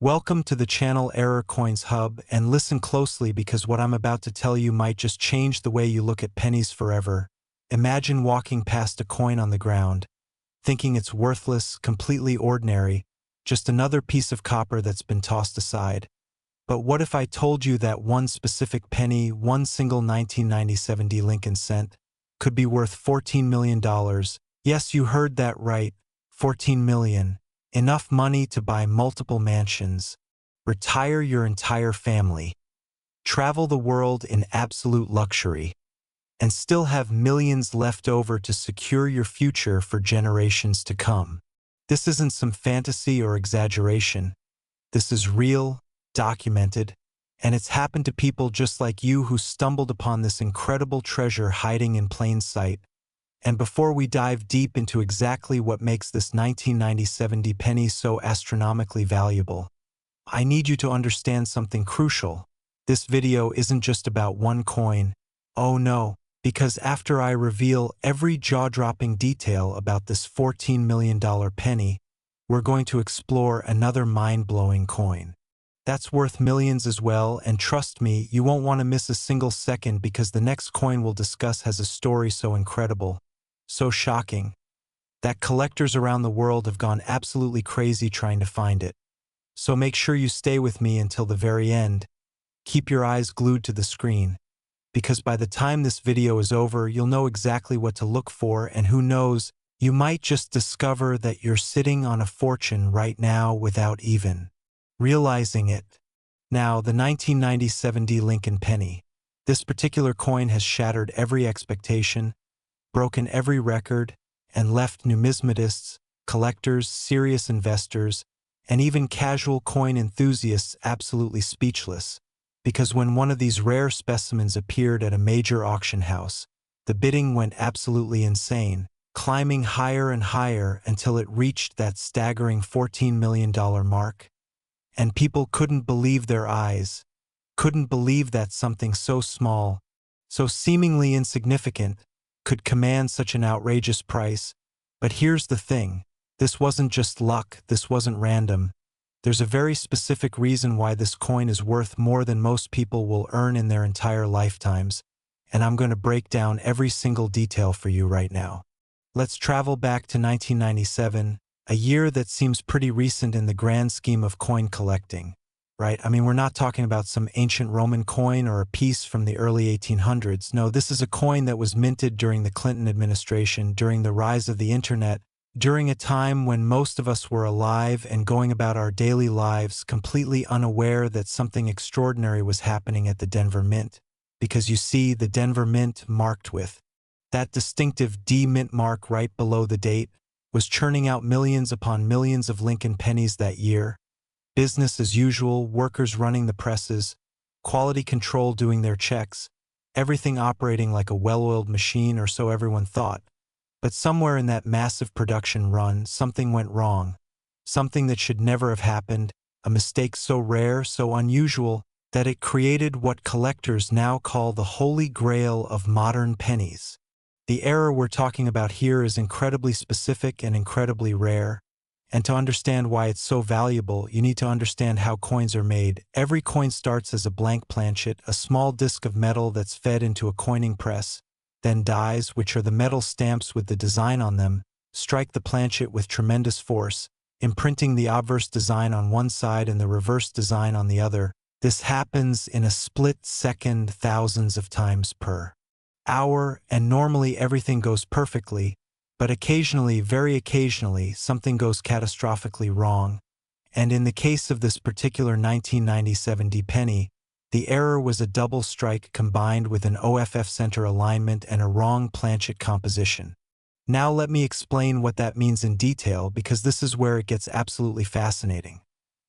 Welcome to the channel Error Coins Hub, and listen closely because what I'm about to tell you might just change the way you look at pennies forever. Imagine walking past a coin on the ground, thinking it's worthless, completely ordinary, just another piece of copper that's been tossed aside. But what if I told you that one specific penny, one single 1997 Lincoln cent, could be worth $14 million? Yes, you heard that right, 14 million. Enough money to buy multiple mansions, retire your entire family, travel the world in absolute luxury, and still have millions left over to secure your future for generations to come. This isn't some fantasy or exaggeration. This is real, documented, and it's happened to people just like you who stumbled upon this incredible treasure hiding in plain sight. And before we dive deep into exactly what makes this 1997 penny so astronomically valuable, I need you to understand something crucial. This video isn't just about one coin. Oh no, because after I reveal every jaw-dropping detail about this $14 million penny, we're going to explore another mind-blowing coin that's worth millions as well, and trust me, you won't want to miss a single second because the next coin we'll discuss has a story so incredible, so shocking, that collectors around the world have gone absolutely crazy trying to find it. So make sure you stay with me until the very end. Keep your eyes glued to the screen, because by the time this video is over, you'll know exactly what to look for, and who knows, you might just discover that you're sitting on a fortune right now without even realizing it. Now, the 1997 Lincoln penny. This particular coin has shattered every expectation, broken every record, and left numismatists, collectors, serious investors, and even casual coin enthusiasts absolutely speechless. Because when one of these rare specimens appeared at a major auction house, the bidding went absolutely insane, climbing higher and higher until it reached that staggering $14 million mark. And people couldn't believe their eyes, couldn't believe that something so small, so seemingly insignificant, could command such an outrageous price. But here's the thing, this wasn't just luck, this wasn't random. There's a very specific reason why this coin is worth more than most people will earn in their entire lifetimes, and I'm going to break down every single detail for you right now. Let's travel back to 1997, a year that seems pretty recent in the grand scheme of coin collecting, right? I mean, we're not talking about some ancient Roman coin or a piece from the early 1800s. No, this is a coin that was minted during the Clinton administration, during the rise of the internet, during a time when most of us were alive and going about our daily lives completely unaware that something extraordinary was happening at the Denver Mint. Because you see, the Denver Mint, marked with that distinctive D Mint mark right below the date, was churning out millions upon millions of Lincoln pennies that year. Business as usual, workers running the presses, quality control doing their checks, everything operating like a well-oiled machine, or so everyone thought. But somewhere in that massive production run, something went wrong. Something that should never have happened, a mistake so rare, so unusual, that it created what collectors now call the holy grail of modern pennies. The error we're talking about here is incredibly specific and incredibly rare. And to understand why it's so valuable, you need to understand how coins are made. Every coin starts as a blank planchet, a small disc of metal that's fed into a coining press. Then dies, which are the metal stamps with the design on them, strike the planchet with tremendous force, imprinting the obverse design on one side and the reverse design on the other. This happens in a split second, thousands of times per hour, and normally everything goes perfectly, but occasionally, very occasionally, something goes catastrophically wrong. And in the case of this particular 1997 penny, the error was a double strike combined with an OFF center alignment and a wrong planchet composition. Now let me explain what that means in detail, because this is where it gets absolutely fascinating.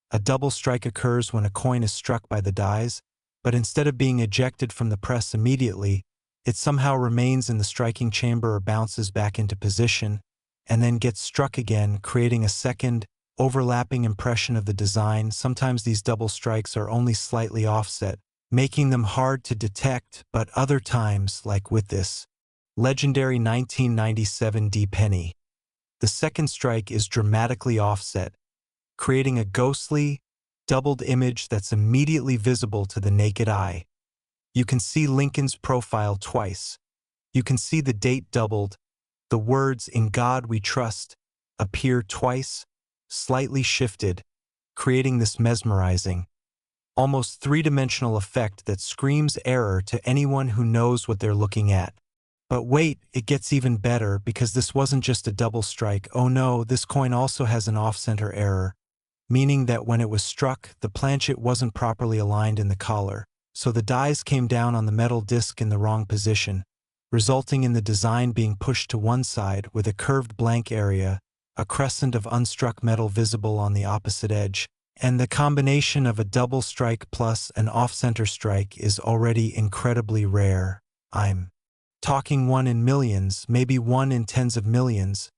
A double strike occurs when a coin is struck by the dies, but instead of being ejected from the press immediately, it somehow remains in the striking chamber or bounces back into position, and then gets struck again, creating a second, overlapping impression of the design. Sometimes these double strikes are only slightly offset, making them hard to detect, but other times, like with this legendary 1997 penny, the second strike is dramatically offset, creating a ghostly, doubled image that's immediately visible to the naked eye. You can see Lincoln's profile twice. You can see the date doubled. The words "In God We Trust" appear twice, slightly shifted, creating this mesmerizing, almost three-dimensional effect that screams error to anyone who knows what they're looking at. But wait, it gets even better because this wasn't just a double strike. Oh no, this coin also has an off-center error, meaning that when it was struck, the planchet wasn't properly aligned in the collar, so the dies came down on the metal disc in the wrong position, resulting in the design being pushed to one side with a curved blank area, a crescent of unstruck metal visible on the opposite edge. And the combination of a double strike plus an off-center strike is already incredibly rare. I'm talking 1 in millions, maybe 1 in tens of millions,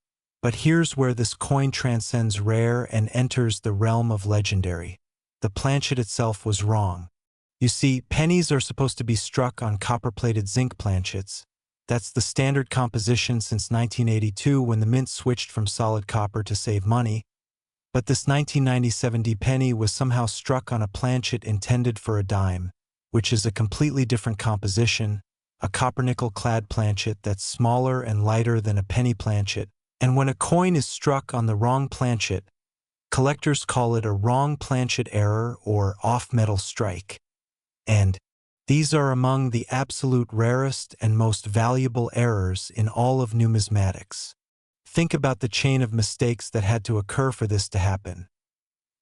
but here's where this coin transcends rare and enters the realm of legendary. The planchet itself was wrong. You see, pennies are supposed to be struck on copper-plated zinc planchets. That's the standard composition since 1982 when the mint switched from solid copper to save money. But this 1997 penny was somehow struck on a planchet intended for a dime, which is a completely different composition, a copper-nickel-clad planchet that's smaller and lighter than a penny planchet. And when a coin is struck on the wrong planchet, collectors call it a wrong planchet error or off-metal strike. And these are among the absolute rarest and most valuable errors in all of numismatics. Think about the chain of mistakes that had to occur for this to happen.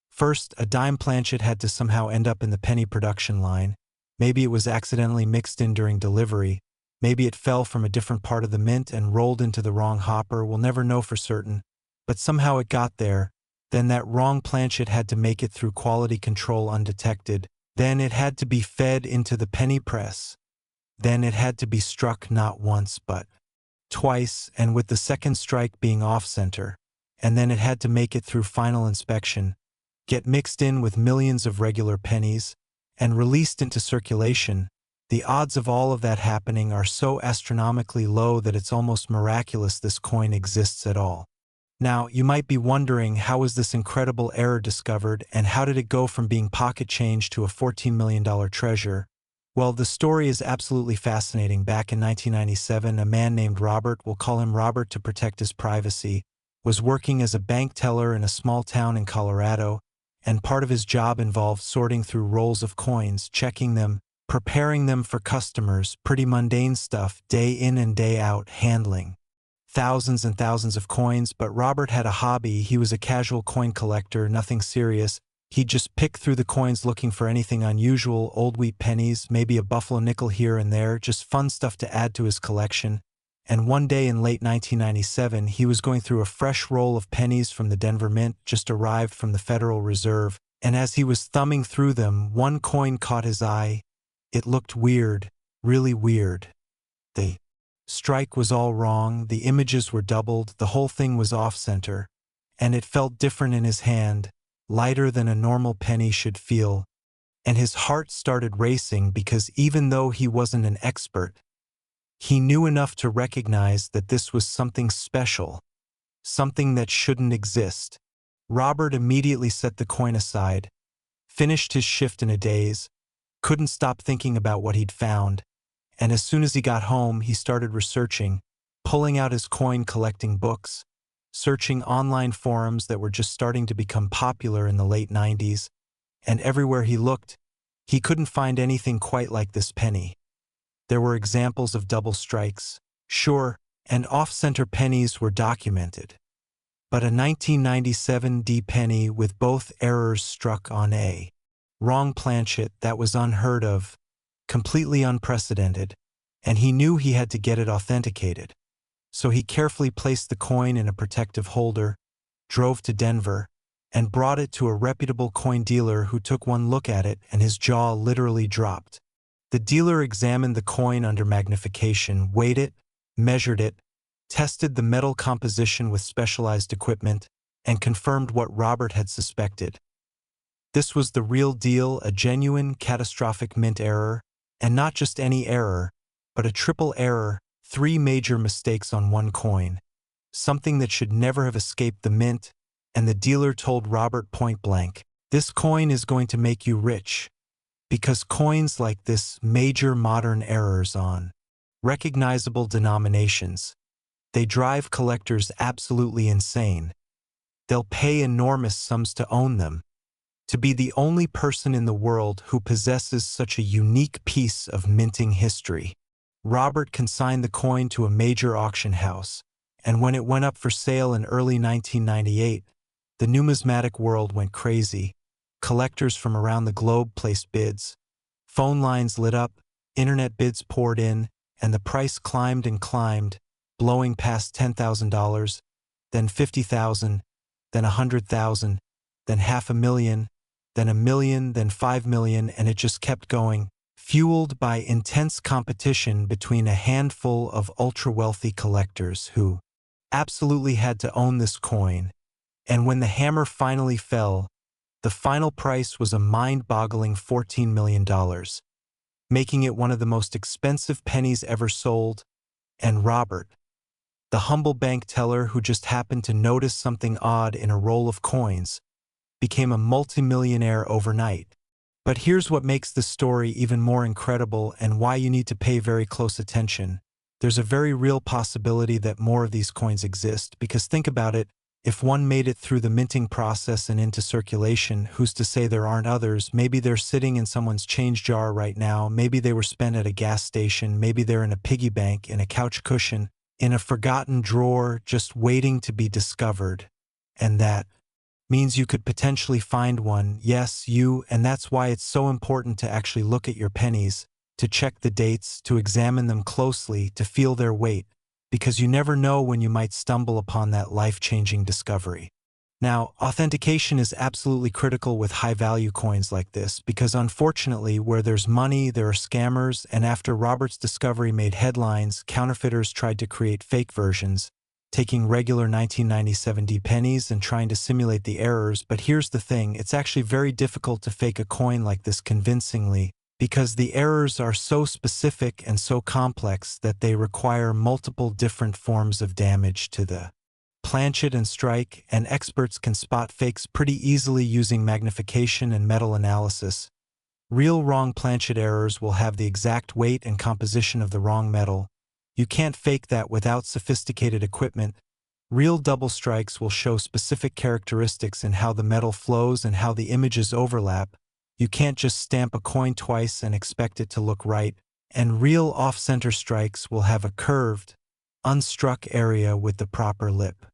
First, a dime planchet had to somehow end up in the penny production line. Maybe it was accidentally mixed in during delivery. Maybe it fell from a different part of the mint and rolled into the wrong hopper. We'll never know for certain. But somehow it got there. Then that wrong planchet had to make it through quality control undetected. Then it had to be fed into the penny press. Then it had to be struck not once but twice, and with the second strike being off-center, and then it had to make it through final inspection, get mixed in with millions of regular pennies, and released into circulation. The odds of all of that happening are so astronomically low that it's almost miraculous this coin exists at all. Now, you might be wondering, how was this incredible error discovered, and how did it go from being pocket change to a $14 million treasure? Well, the story is absolutely fascinating. Back in 1997, a man named Robert, we'll call him Robert to protect his privacy, was working as a bank teller in a small town in Colorado, and part of his job involved sorting through rolls of coins, checking them, preparing them for customers, pretty mundane stuff, day in and day out, handling thousands and thousands of coins. But Robert had a hobby. He was a casual coin collector, nothing serious. He'd just pick through the coins looking for anything unusual, old wheat pennies, maybe a buffalo nickel here and there, just fun stuff to add to his collection. And one day in late 1997, he was going through a fresh roll of pennies from the Denver Mint, just arrived from the Federal Reserve, and as he was thumbing through them, one coin caught his eye. It looked weird, really weird. The strike was all wrong, the images were doubled, the whole thing was off-center, and it felt different in his hand, lighter than a normal penny should feel, and his heart started racing because even though he wasn't an expert, he knew enough to recognize that this was something special, something that shouldn't exist. Robert immediately set the coin aside, finished his shift in a daze, couldn't stop thinking about what he'd found, and as soon as he got home, he started researching, pulling out his coin collecting books, searching online forums that were just starting to become popular in the late 90s, and everywhere he looked, he couldn't find anything quite like this penny. There were examples of double strikes, sure, and off-center pennies were documented. But a 1997 penny with both errors struck on a wrong planchet, that was unheard of, completely unprecedented, and he knew he had to get it authenticated. So he carefully placed the coin in a protective holder, drove to Denver, and brought it to a reputable coin dealer who took one look at it and his jaw literally dropped. The dealer examined the coin under magnification, weighed it, measured it, tested the metal composition with specialized equipment, and confirmed what Robert had suspected. This was the real deal, a genuine, catastrophic mint error, and not just any error, but a triple error, 3 major mistakes on one coin, something that should never have escaped the mint, and the dealer told Robert point blank, This coin is going to make you rich, because coins like this major modern errors on recognizable denominations. They drive collectors absolutely insane. They'll pay enormous sums to own them. To be the only person in the world who possesses such a unique piece of minting history. Robert consigned the coin to a major auction house, and when it went up for sale in early 1998, the numismatic world went crazy. Collectors from around the globe placed bids. Phone lines lit up, internet bids poured in, and the price climbed and climbed, blowing past $10,000, then $50,000, then $100,000, then $500,000, then $1 million, then $5 million, and it just kept going, fueled by intense competition between a handful of ultra-wealthy collectors who absolutely had to own this coin. And when the hammer finally fell, the final price was a mind-boggling $14 million, making it one of the most expensive pennies ever sold. And Robert, the humble bank teller who just happened to notice something odd in a roll of coins, became a multimillionaire overnight. But here's what makes this story even more incredible and why you need to pay very close attention. There's a very real possibility that more of these coins exist, because think about it, if one made it through the minting process and into circulation, who's to say there aren't others? Maybe they're sitting in someone's change jar right now, maybe they were spent at a gas station, maybe they're in a piggy bank, in a couch cushion, in a forgotten drawer, just waiting to be discovered. And that means you could potentially find one, yes, you, and that's why it's so important to actually look at your pennies, to check the dates, to examine them closely, to feel their weight, because you never know when you might stumble upon that life-changing discovery. Now, authentication is absolutely critical with high-value coins like this, because unfortunately, where there's money, there are scammers, and after Robert's discovery made headlines, counterfeiters tried to create fake versions, taking regular 1997 pennies and trying to simulate the errors. But here's the thing, it's actually very difficult to fake a coin like this convincingly, because the errors are so specific and so complex that they require multiple different forms of damage to the planchet and strike, and experts can spot fakes pretty easily using magnification and metal analysis. Real wrong planchet errors will have the exact weight and composition of the wrong metal. You can't fake that without sophisticated equipment. Real double strikes will show specific characteristics in how the metal flows and how the images overlap. You can't just stamp a coin twice and expect it to look right. And real off-center strikes will have a curved, unstruck area with the proper lip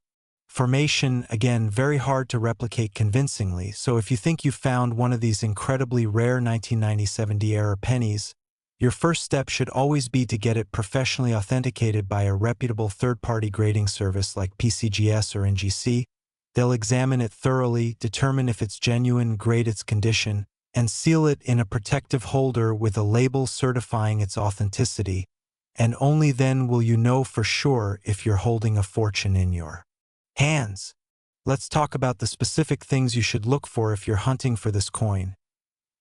formation, again, very hard to replicate convincingly. So if you think you found one of these incredibly rare 1997-era pennies, your first step should always be to get it professionally authenticated by a reputable third-party grading service like PCGS or NGC. They'll examine it thoroughly, determine if it's genuine, grade its condition, and seal it in a protective holder with a label certifying its authenticity. And only then will you know for sure if you're holding a fortune in your hands. Let's talk about the specific things you should look for if you're hunting for this coin.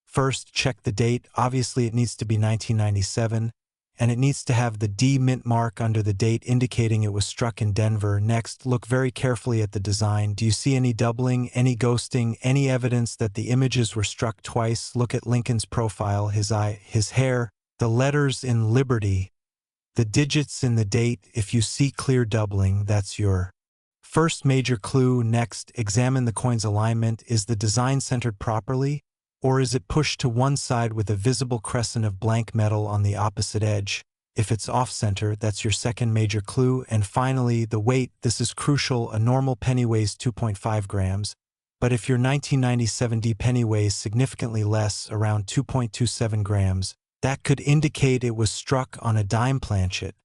First, check the date. Obviously, it needs to be 1997, and it needs to have the D mint mark under the date indicating it was struck in Denver. Next, look very carefully at the design. Do you see any doubling, any ghosting, any evidence that the images were struck twice? Look at Lincoln's profile, his eye, his hair, the letters in Liberty, the digits in the date. If you see clear doubling, that's your first major clue. Next, examine the coin's alignment. Is the design centered properly? Or is it pushed to one side with a visible crescent of blank metal on the opposite edge? If it's off-center, that's your second major clue. And finally, the weight. This is crucial. A normal penny weighs 2.5 grams, but if your 1997 penny weighs significantly less, around 2.27 grams, that could indicate it was struck on a dime planchet.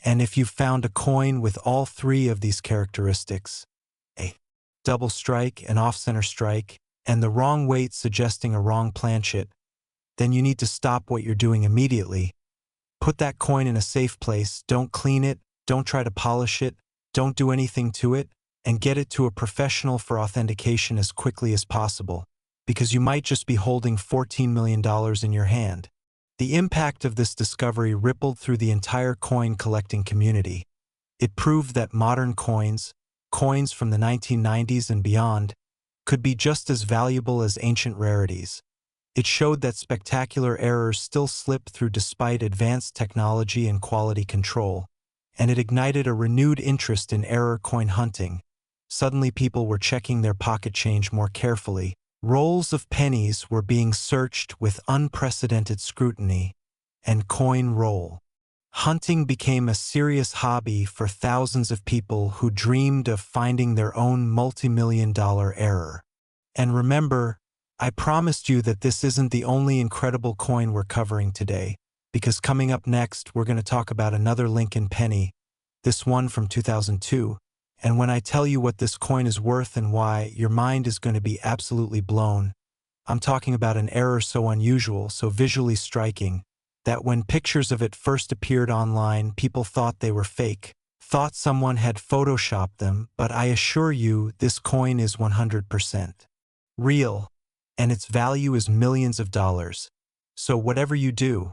And if you found a coin with all three of these characteristics, a double strike, an off-center strike, and the wrong weight suggesting a wrong planchet, then you need to stop what you're doing immediately. Put that coin in a safe place, don't clean it, don't try to polish it, don't do anything to it, and get it to a professional for authentication as quickly as possible, because you might just be holding $14 million in your hand. The impact of this discovery rippled through the entire coin collecting community. It proved that modern coins from the 1990s and beyond, could be just as valuable as ancient rarities. It showed that spectacular errors still slip through despite advanced technology and quality control, and it ignited a renewed interest in error coin hunting. Suddenly people were checking their pocket change more carefully. Rolls of pennies were being searched with unprecedented scrutiny, and coin roll hunting became a serious hobby for thousands of people who dreamed of finding their own multi-million-dollar error. And remember, I promised you that this isn't the only incredible coin we're covering today, because coming up next we're going to talk about another Lincoln penny, this one from 2002, and when I tell you what this coin is worth and why, your mind is going to be absolutely blown. I'm talking about an error so unusual, so visually striking, that when pictures of it first appeared online, people thought they were fake, thought someone had photoshopped them, but I assure you this coin is 100% real, and its value is millions of dollars. So whatever you do,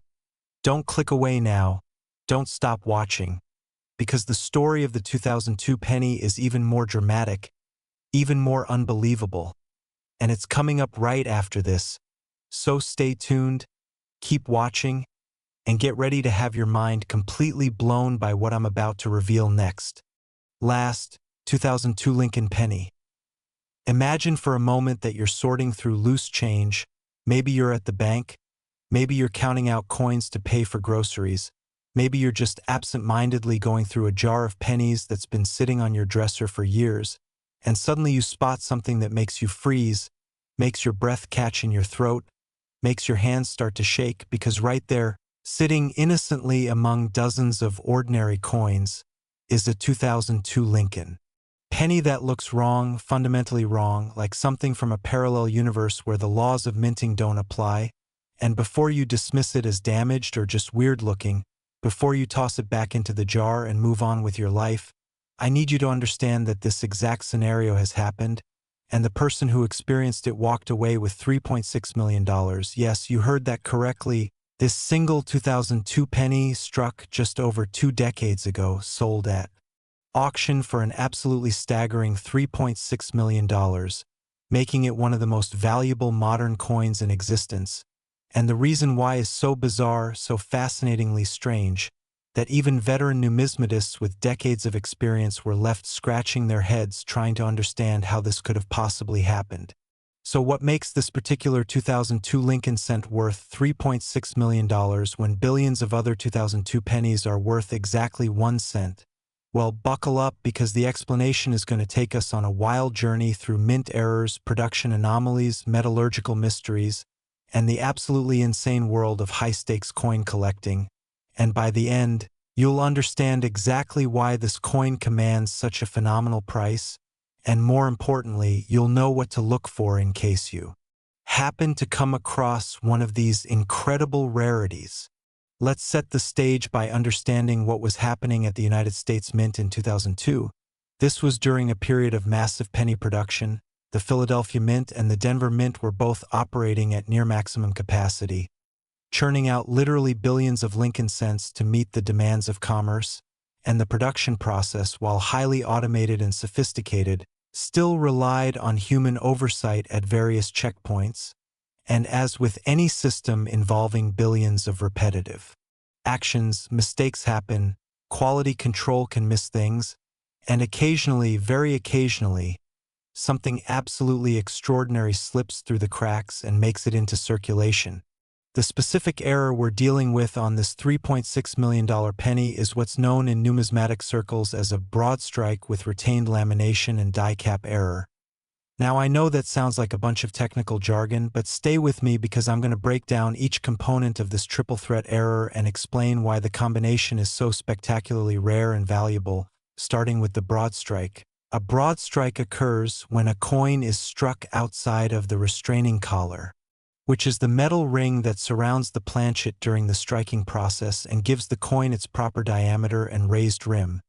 don't click away now, don't stop watching, because the story of the 2002 penny is even more dramatic, even more unbelievable, and it's coming up right after this. So stay tuned, keep watching, and get ready to have your mind completely blown by what I'm about to reveal next. Last, 2002 Lincoln penny. Imagine for a moment that you're sorting through loose change. Maybe you're at the bank, maybe you're counting out coins to pay for groceries, maybe you're just absent-mindedly going through a jar of pennies that's been sitting on your dresser for years, and suddenly you spot something that makes you freeze, makes your breath catch in your throat, makes your hands start to shake, because right there, sitting innocently among dozens of ordinary coins, is a 2002 Lincoln penny that looks wrong, fundamentally wrong, like something from a parallel universe where the laws of minting don't apply. And before you dismiss it as damaged or just weird-looking, before you toss it back into the jar and move on with your life, I need you to understand that this exact scenario has happened, and the person who experienced it walked away with $3.6 million. Yes, you heard that correctly. This single 2002 penny struck just over 2 decades ago, sold at auction for an absolutely staggering $3.6 million, making it one of the most valuable modern coins in existence. And the reason why is so bizarre, so fascinatingly strange, that even veteran numismatists with decades of experience were left scratching their heads trying to understand how this could have possibly happened. So what makes this particular 2002 Lincoln cent worth $3.6 million when billions of other 2002 pennies are worth exactly 1 cent? Well, buckle up, because the explanation is going to take us on a wild journey through mint errors, production anomalies, metallurgical mysteries, and the absolutely insane world of high-stakes coin collecting. And by the end, you'll understand exactly why this coin commands such a phenomenal price, and more importantly, you'll know what to look for in case you happen to come across one of these incredible rarities. Let's set the stage by understanding what was happening at the United States Mint in 2002. This was during a period of massive penny production. The Philadelphia Mint and the Denver Mint were both operating at near maximum capacity, churning out literally billions of Lincoln cents to meet the demands of commerce, and the production process, while highly automated and sophisticated, still relied on human oversight at various checkpoints, and as with any system involving billions of repetitive actions, mistakes happen, quality control can miss things, and occasionally, very occasionally, something absolutely extraordinary slips through the cracks and makes it into circulation. The specific error we're dealing with on this $3.6 million penny is what's known in numismatic circles as a broad strike with retained lamination and die cap error. Now, I know that sounds like a bunch of technical jargon, but stay with me, because I'm going to break down each component of this triple threat error and explain why the combination is so spectacularly rare and valuable, starting with the broad strike. A broad strike occurs when a coin is struck outside of the restraining collar, which is the metal ring that surrounds the planchet during the striking process and gives the coin its proper diameter and raised rim.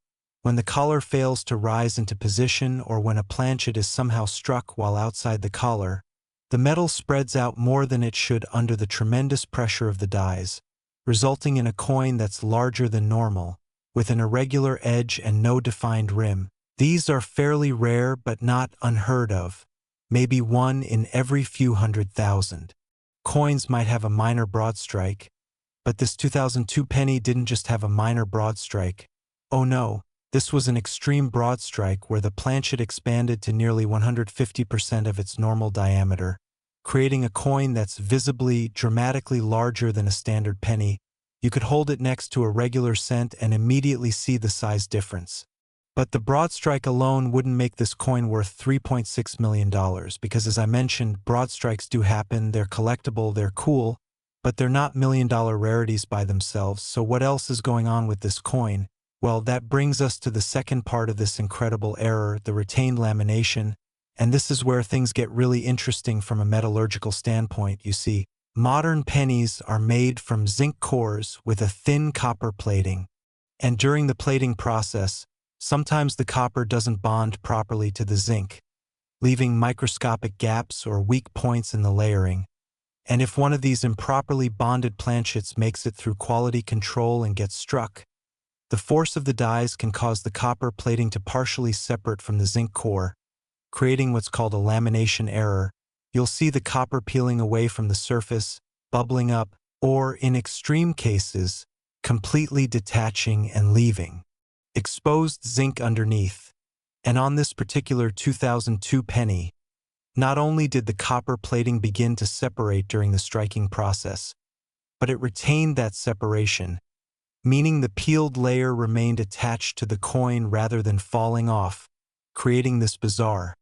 When the collar fails to rise into position, or when a planchet is somehow struck while outside the collar, the metal spreads out more than it should under the tremendous pressure of the dies, resulting in a coin that's larger than normal, with an irregular edge and no defined rim. These are fairly rare but not unheard of, maybe one in every few 100,000. Coins might have a minor broad strike, but this 2002 penny didn't just have a minor broad strike. Oh no, this was an extreme broad strike where the planchet expanded to nearly 150% of its normal diameter, creating a coin that's visibly, dramatically larger than a standard penny. You could hold it next to a regular cent and immediately see the size difference. But the broad strike alone wouldn't make this coin worth $3.6 million because, as I mentioned, broad strikes do happen, they're collectible, they're cool, but they're not million-dollar rarities by themselves. So what else is going on with this coin? Well, that brings us to the second part of this incredible error, the retained lamination, and this is where things get really interesting from a metallurgical standpoint. You see, modern pennies are made from zinc cores with a thin copper plating, and during the plating process, sometimes the copper doesn't bond properly to the zinc, leaving microscopic gaps or weak points in the layering. And if one of these improperly bonded planchets makes it through quality control and gets struck, the force of the dies can cause the copper plating to partially separate from the zinc core, creating what's called a lamination error. You'll see the copper peeling away from the surface, bubbling up, or, in extreme cases, completely detaching and leaving exposed zinc underneath. And on this particular 2002 penny, not only did the copper plating begin to separate during the striking process, but it retained that separation, meaning the peeled layer remained attached to the coin rather than falling off, creating this bizarre,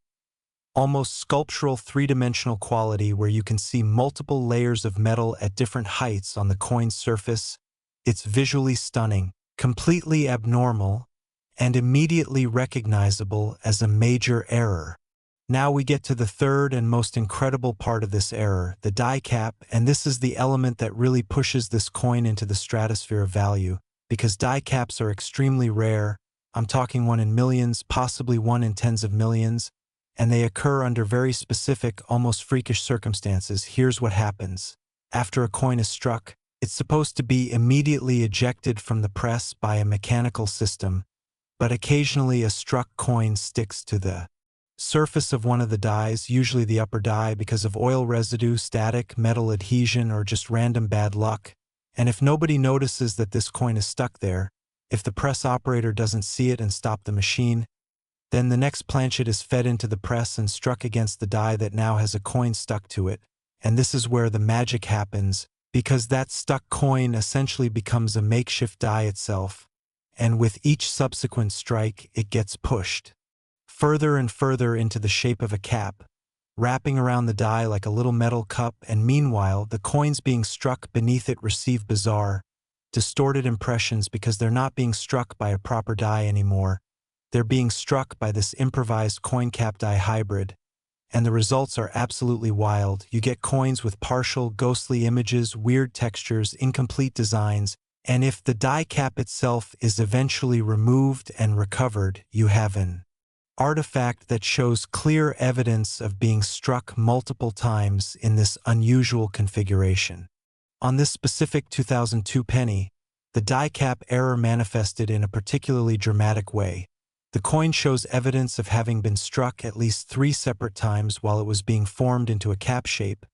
almost sculptural three-dimensional quality where you can see multiple layers of metal at different heights on the coin's surface. It's visually stunning, completely abnormal, and immediately recognizable as a major error. Now we get to the third and most incredible part of this error, the die cap, and this is the element that really pushes this coin into the stratosphere of value, because die caps are extremely rare. I'm talking one in millions, possibly one in tens of millions, and they occur under very specific, almost freakish circumstances. Here's what happens. After a coin is struck, it's supposed to be immediately ejected from the press by a mechanical system, but occasionally a struck coin sticks to the surface of one of the dies, usually the upper die, because of oil residue, static, metal adhesion, or just random bad luck. And if nobody notices that this coin is stuck there, if the press operator doesn't see it and stop the machine, then the next planchet is fed into the press and struck against the die that now has a coin stuck to it. And this is where the magic happens, because that stuck coin essentially becomes a makeshift die itself, and with each subsequent strike, it gets pushed further and further into the shape of a cap, wrapping around the die like a little metal cup, and meanwhile, the coins being struck beneath it receive bizarre, distorted impressions because they're not being struck by a proper die anymore. They're being struck by this improvised coin cap die hybrid, and the results are absolutely wild. You get coins with partial, ghostly images, weird textures, incomplete designs, and if the die cap itself is eventually removed and recovered, you have an artifact that shows clear evidence of being struck multiple times in this unusual configuration. On this specific 2002 penny, the die cap error manifested in a particularly dramatic way. The coin shows evidence of having been struck at least 3 separate times while it was being formed into a cap shape.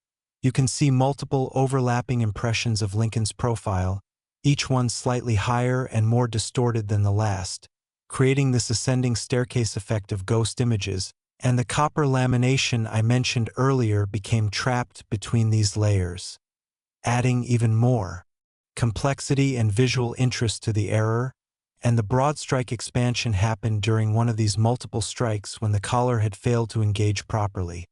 You can see multiple overlapping impressions of Lincoln's profile, each one slightly higher and more distorted than the last, creating this ascending staircase effect of ghost images, and the copper lamination I mentioned earlier became trapped between these layers, adding even more complexity and visual interest to the error. And the broad strike expansion happened during one of these multiple strikes when the collar had failed to engage properly,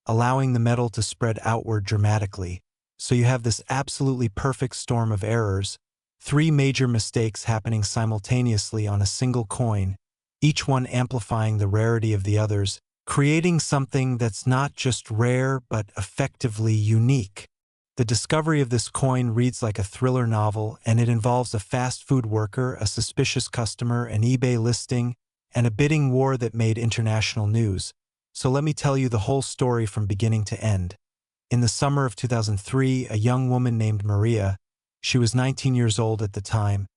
allowing the metal to spread outward dramatically. So you have this absolutely perfect storm of errors, 3 major mistakes happening simultaneously on a single coin, each one amplifying the rarity of the others, creating something that's not just rare but effectively unique. The discovery of this coin reads like a thriller novel, and it involves a fast food worker, a suspicious customer, an eBay listing, and a bidding war that made international news. So let me tell you the whole story from beginning to end. In the summer of 2003, a young woman named Maria, she was 19 years old at the time,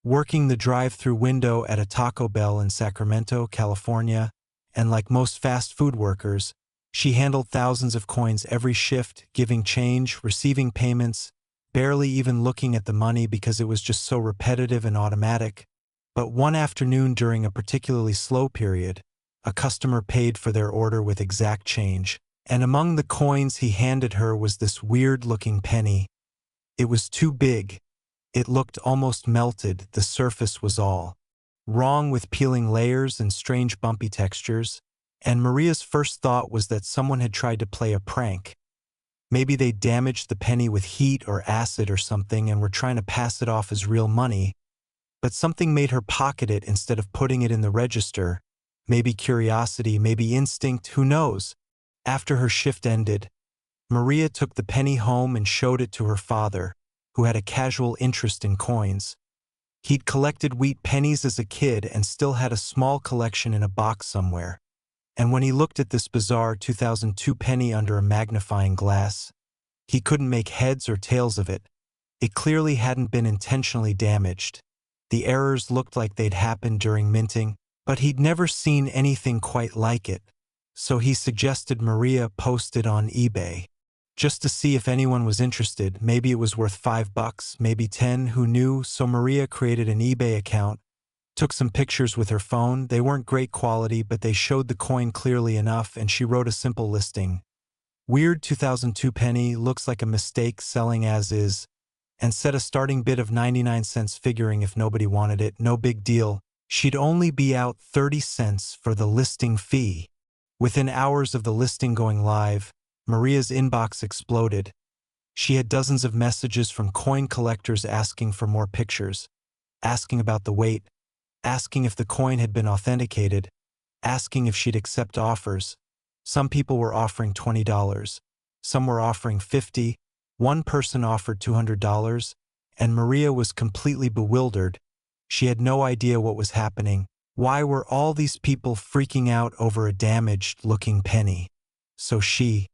working the drive-through window at a Taco Bell in Sacramento, California, and like most fast food workers, She handled thousands of coins every shift, giving change, receiving payments, barely even looking at the money because it was just so repetitive and automatic. But one afternoon during a particularly slow period, a customer paid for their order with exact change, and among the coins he handed her was this weird-looking penny. It was too big. It looked almost melted, the surface was all wrong with peeling layers and strange bumpy textures, and Maria's first thought was that someone had tried to play a prank. Maybe they damaged the penny with heat or acid or something and were trying to pass it off as real money, but something made her pocket it instead of putting it in the register. Maybe curiosity, maybe instinct, who knows? After her shift ended, Maria took the penny home and showed it to her father, who had a casual interest in coins. He'd collected wheat pennies as a kid and still had a small collection in a box somewhere. And when he looked at this bizarre 2002 penny under a magnifying glass, he couldn't make heads or tails of it. It clearly hadn't been intentionally damaged. The errors looked like they'd happened during minting, but he'd never seen anything quite like it. So he suggested Maria post it on eBay, just to see if anyone was interested. Maybe it was worth $5, maybe 10, who knew? So Maria created an eBay account, took some pictures with her phone. They weren't great quality, but they showed the coin clearly enough, and she wrote a simple listing. Weird 2002 penny, looks like a mistake, selling as is, and set a starting bid of 99 cents, figuring if nobody wanted it, no big deal. She'd only be out 30 cents for the listing fee. Within hours of the listing going live, Maria's inbox exploded. She had dozens of messages from coin collectors asking for more pictures, asking about the weight, asking if the coin had been authenticated, asking if she'd accept offers. Some people were offering $20. Some were offering $50. One person offered $200, and Maria was completely bewildered. She had no idea what was happening. Why were all these people freaking out over a damaged-looking penny? So she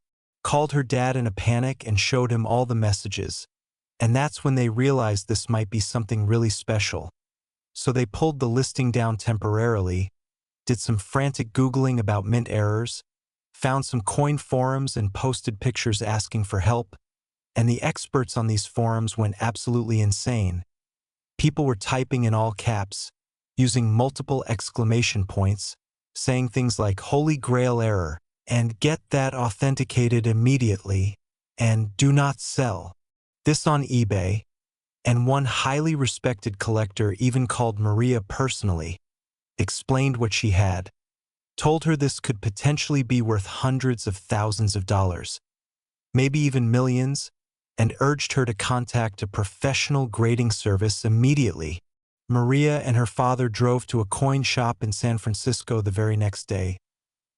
called her dad in a panic and showed him all the messages. And that's when they realized this might be something really special. So they pulled the listing down temporarily, did some frantic Googling about mint errors, found some coin forums and posted pictures asking for help, and the experts on these forums went absolutely insane. People were typing in all caps, using multiple exclamation points, saying things like "Holy Grail error," and "Get that authenticated immediately," and "Do not sell." This on eBay. And one highly respected collector even called Maria personally, explained what she had, told her this could potentially be worth hundreds of thousands of dollars, maybe even millions, and urged her to contact a professional grading service immediately. Maria and her father drove to a coin shop in San Francisco the very next day,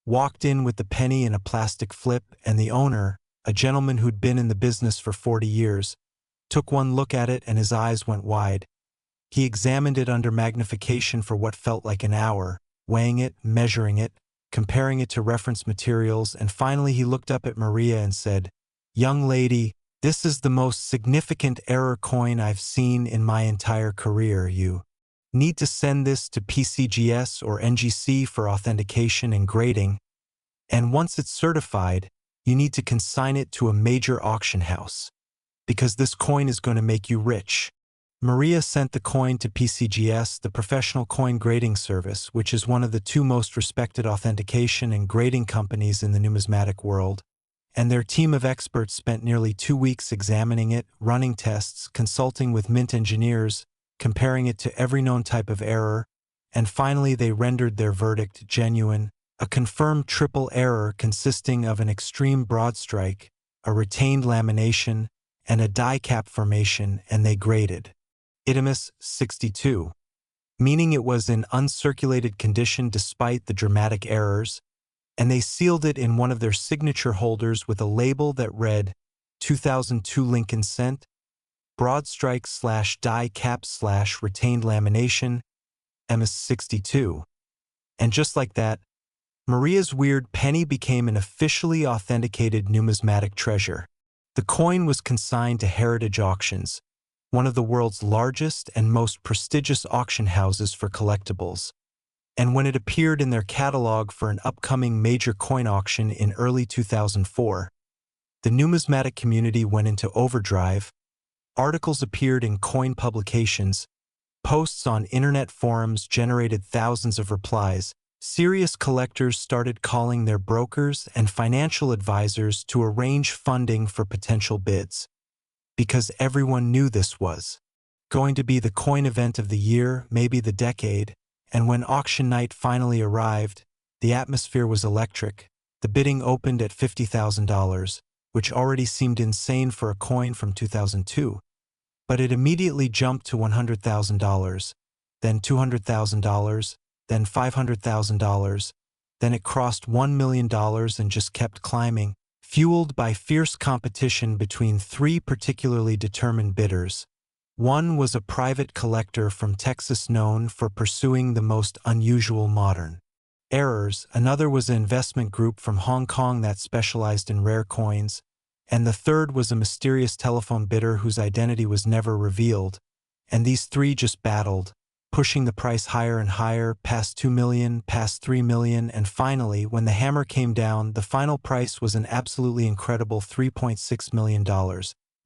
walked in with the penny in a plastic flip, and the owner, a gentleman who'd been in the business for 40 years, took one look at it and his eyes went wide. He examined it under magnification for what felt like an hour, weighing it, measuring it, comparing it to reference materials, and finally he looked up at Maria and said, "Young lady, this is the most significant error coin I've seen in my entire career. You need to send this to PCGS or NGC for authentication and grading, and once it's certified, you need to consign it to a major auction house, because this coin is going to make you rich." Maria sent the coin to PCGS, the Professional Coin Grading Service, which is one of the two most respected authentication and grading companies in the numismatic world, and their team of experts spent nearly 2 weeks examining it, running tests, consulting with mint engineers, comparing it to every known type of error, and finally they rendered their verdict genuine, a confirmed triple error consisting of an extreme broad strike, a retained lamination, and a die cap formation, and they graded Itemus 62, meaning it was in uncirculated condition despite the dramatic errors, and they sealed it in one of their signature holders with a label that read 2002 Lincoln Cent, broad strike / die cap / retained lamination, Itemus 62. And just like that, Maria's weird penny became an officially authenticated numismatic treasure. The coin was consigned to Heritage Auctions, one of the world's largest and most prestigious auction houses for collectibles. And when it appeared in their catalog for an upcoming major coin auction in early 2004, the numismatic community went into overdrive. Articles appeared in coin publications, posts on internet forums generated thousands of replies. Serious collectors started calling their brokers and financial advisors to arrange funding for potential bids, because everyone knew this was going to be the coin event of the year, maybe the decade. And when auction night finally arrived, the atmosphere was electric. The bidding opened at $50,000, which already seemed insane for a coin from 2002. But it immediately jumped to $100,000, then $200,000, then $500,000, then it crossed $1 million and just kept climbing, fueled by fierce competition between three particularly determined bidders. One was a private collector from Texas known for pursuing the most unusual modern errors, another was an investment group from Hong Kong that specialized in rare coins, and the third was a mysterious telephone bidder whose identity was never revealed. And these three just battled, pushing the price higher and higher, past $2 million, past $3 million, and finally, when the hammer came down, the final price was an absolutely incredible $3.6 million,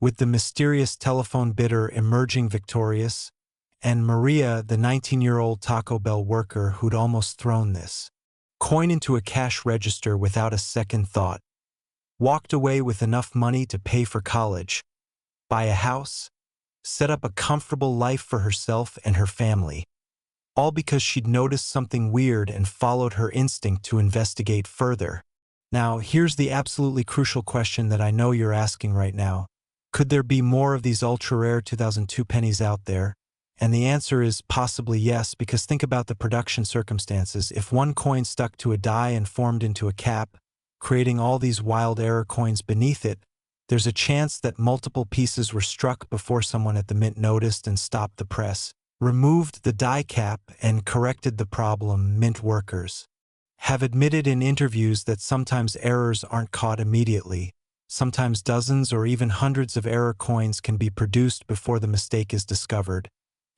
with the mysterious telephone bidder emerging victorious, and Maria, the 19-year-old Taco Bell worker who'd almost thrown this coin into a cash register without a second thought, walked away with enough money to pay for college, buy a house, set up a comfortable life for herself and her family, all because she'd noticed something weird and followed her instinct to investigate further. Now, here's the absolutely crucial question that I know you're asking right now. Could there be more of these ultra-rare 2002 pennies out there? And the answer is possibly yes, because think about the production circumstances. If one coin stuck to a die and formed into a cap, creating all these wild error coins beneath it, there's a chance that multiple pieces were struck before someone at the mint noticed and stopped the press, removed the die cap, and corrected the problem. Mint workers have admitted in interviews that sometimes errors aren't caught immediately. Sometimes dozens or even hundreds of error coins can be produced before the mistake is discovered.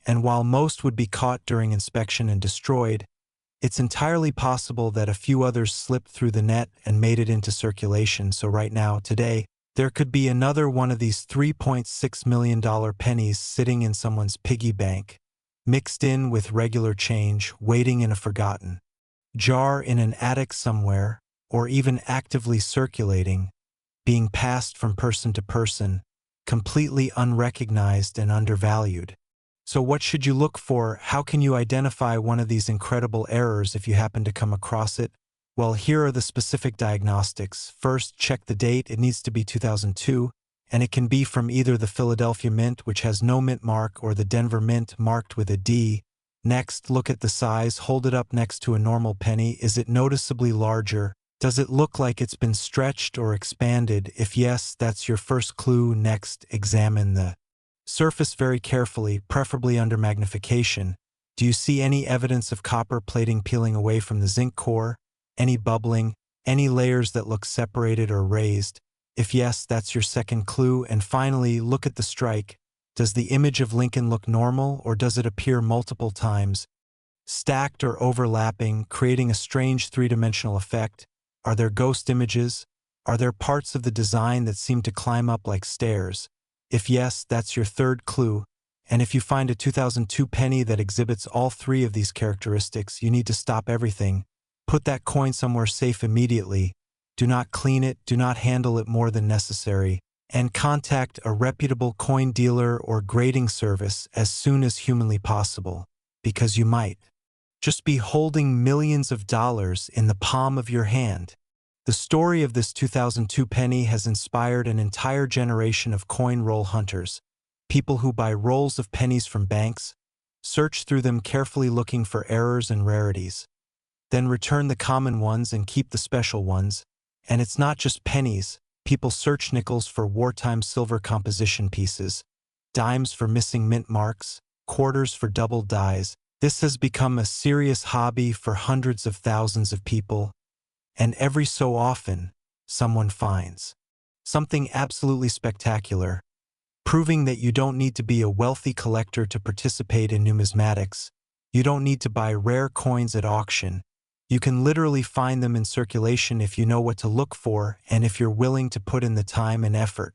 And while most would be caught during inspection and destroyed, it's entirely possible that a few others slipped through the net and made it into circulation. So right now, today, there could be another one of these $3.6 million pennies sitting in someone's piggy bank, mixed in with regular change, waiting in a forgotten jar in an attic somewhere, or even actively circulating, being passed from person to person, completely unrecognized and undervalued. So what should you look for? How can you identify one of these incredible errors if you happen to come across it? Well, here are the specific diagnostics. First, check the date. It needs to be 2002, and it can be from either the Philadelphia Mint, which has no mint mark, or the Denver Mint marked with a D. Next, look at the size. Hold it up next to a normal penny. Is it noticeably larger? Does it look like it's been stretched or expanded? If yes, that's your first clue. Next, examine the surface very carefully, preferably under magnification. Do you see any evidence of copper plating peeling away from the zinc core? Any bubbling? Any layers that look separated or raised? If yes, that's your second clue. And finally, look at the strike. Does the image of Lincoln look normal, or does it appear multiple times, stacked or overlapping, creating a strange three-dimensional effect? Are there ghost images? Are there parts of the design that seem to climb up like stairs? If yes, that's your third clue. And if you find a 2002 penny that exhibits all three of these characteristics, you need to stop everything. Put that coin somewhere safe immediately. Do not clean it, do not handle it more than necessary, and contact a reputable coin dealer or grading service as soon as humanly possible, because you might just be holding millions of dollars in the palm of your hand. The story of this 2002 penny has inspired an entire generation of coin roll hunters, people who buy rolls of pennies from banks, search through them carefully looking for errors and rarities, then return the common ones and keep the special ones. And it's not just pennies. People search nickels for wartime silver composition pieces, dimes for missing mint marks, quarters for doubled dies. This has become a serious hobby for hundreds of thousands of people. And every so often, someone finds something absolutely spectacular, proving that you don't need to be a wealthy collector to participate in numismatics. You don't need to buy rare coins at auction. You can literally find them in circulation if you know what to look for and if you're willing to put in the time and effort.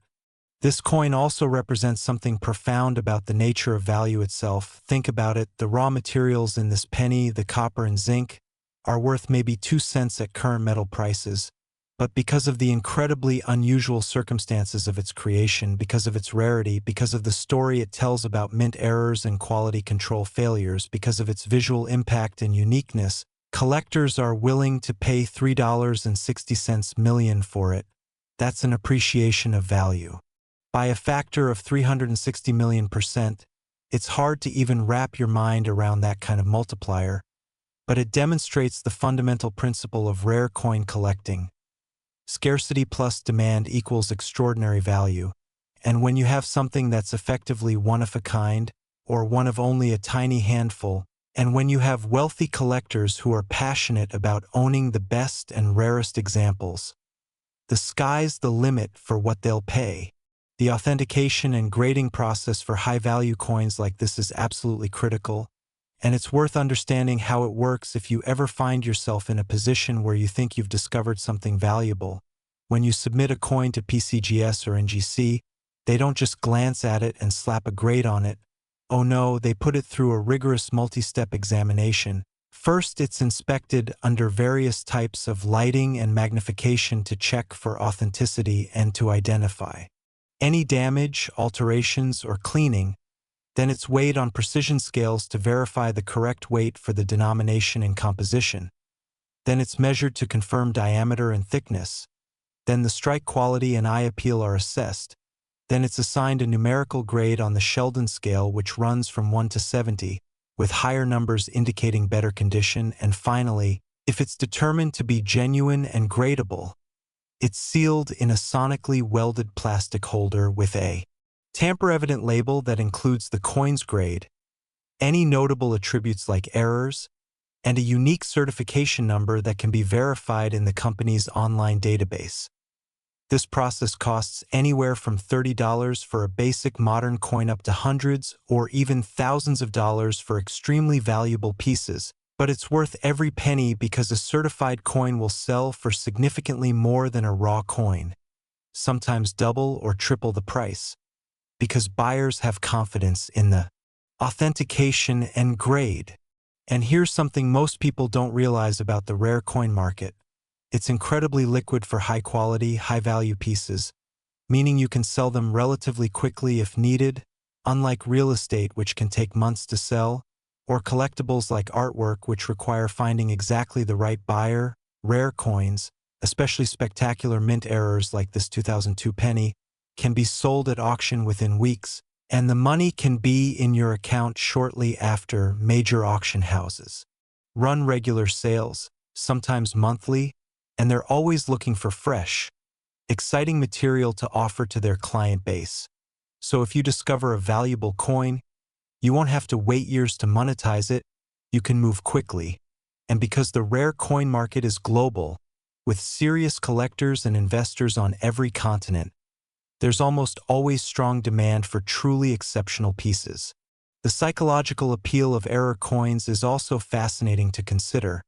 This coin also represents something profound about the nature of value itself. Think about it, the raw materials in this penny, the copper and zinc, are worth maybe 2 cents at current metal prices. But because of the incredibly unusual circumstances of its creation, because of its rarity, because of the story it tells about mint errors and quality control failures, because of its visual impact and uniqueness, collectors are willing to pay $3.60 million for it. That's an appreciation of value. By a factor of 360 million%, it's hard to even wrap your mind around that kind of multiplier, but it demonstrates the fundamental principle of rare coin collecting. Scarcity plus demand equals extraordinary value, and when you have something that's effectively one of a kind, or one of only a tiny handful, and when you have wealthy collectors who are passionate about owning the best and rarest examples, the sky's the limit for what they'll pay. The authentication and grading process for high-value coins like this is absolutely critical, and it's worth understanding how it works if you ever find yourself in a position where you think you've discovered something valuable. When you submit a coin to PCGS or NGC, they don't just glance at it and slap a grade on it. Oh no, they put it through a rigorous multi-step examination. First, it's inspected under various types of lighting and magnification to check for authenticity and to identify any damage, alterations, or cleaning. Then it's weighed on precision scales to verify the correct weight for the denomination and composition. Then it's measured to confirm diameter and thickness. Then the strike quality and eye appeal are assessed. Then it's assigned a numerical grade on the Sheldon scale, which runs from 1 to 70, with higher numbers indicating better condition. And finally, if it's determined to be genuine and gradable, it's sealed in a sonically welded plastic holder with a tamper-evident label that includes the coin's grade, any notable attributes like errors, and a unique certification number that can be verified in the company's online database. This process costs anywhere from $30 for a basic modern coin up to hundreds or even thousands of dollars for extremely valuable pieces, but it's worth every penny because a certified coin will sell for significantly more than a raw coin, sometimes double or triple the price, because buyers have confidence in the authentication and grade. And here's something most people don't realize about the rare coin market. It's incredibly liquid for high-quality, high-value pieces, meaning you can sell them relatively quickly if needed, unlike real estate, which can take months to sell, or collectibles like artwork, which require finding exactly the right buyer. Rare coins, especially spectacular mint errors like this 2002 penny, can be sold at auction within weeks, and the money can be in your account shortly after. Major auction houses run regular sales, sometimes monthly, and they're always looking for fresh, exciting material to offer to their client base. So if you discover a valuable coin, you won't have to wait years to monetize it. You can move quickly. And because the rare coin market is global, with serious collectors and investors on every continent, there's almost always strong demand for truly exceptional pieces. The psychological appeal of error coins is also fascinating to consider,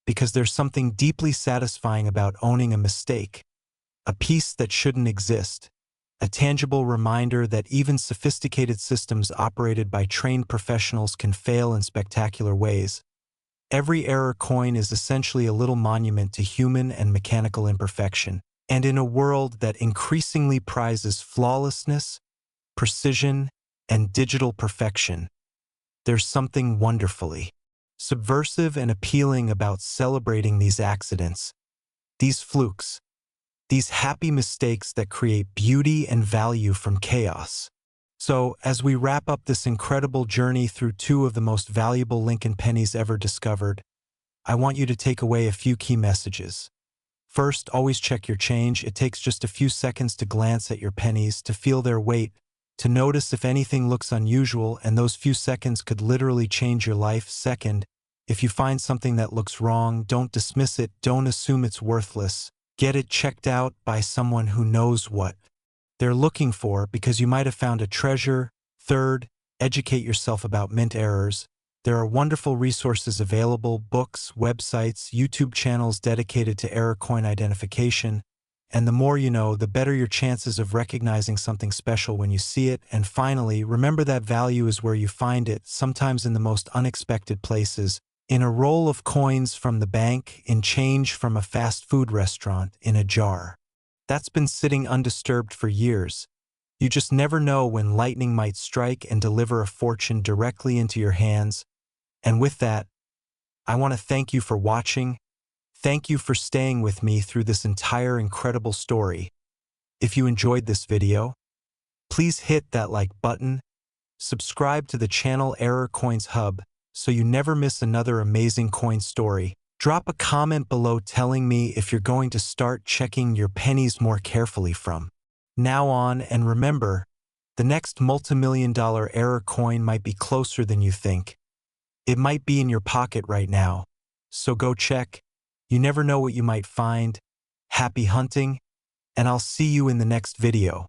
because there's something deeply satisfying about owning a mistake, a piece that shouldn't exist, a tangible reminder that even sophisticated systems operated by trained professionals can fail in spectacular ways. Every error coin is essentially a little monument to human and mechanical imperfection, and in a world that increasingly prizes flawlessness, precision, and digital perfection, there's something wonderfully subversive and appealing about celebrating these accidents, these flukes, these happy mistakes that create beauty and value from chaos. So, as we wrap up this incredible journey through two of the most valuable Lincoln pennies ever discovered, I want you to take away a few key messages. First, always check your change. It takes just a few seconds to glance at your pennies, to feel their weight, to notice if anything looks unusual, and those few seconds could literally change your life. Second, if you find something that looks wrong, don't dismiss it, don't assume it's worthless. Get it checked out by someone who knows what they're looking for, because you might have found a treasure. Third, educate yourself about mint errors. There are wonderful resources available, books, websites, YouTube channels dedicated to error coin identification, and the more you know, the better your chances of recognizing something special when you see it. And finally, remember that value is where you find it, sometimes in the most unexpected places, in a roll of coins from the bank, in change from a fast food restaurant, in a jar. That's been sitting undisturbed for years. You just never know when lightning might strike and deliver a fortune directly into your hands. And with that, I want to thank you for watching. Thank you for staying with me through this entire incredible story. If you enjoyed this video, please hit that like button, subscribe to the channel Error Coins Hub so you never miss another amazing coin story. Drop a comment below telling me if you're going to start checking your pennies more carefully from now on, and remember, the next multimillion-dollar error coin might be closer than you think. It might be in your pocket right now, so go check. You never know what you might find. Happy hunting, and I'll see you in the next video.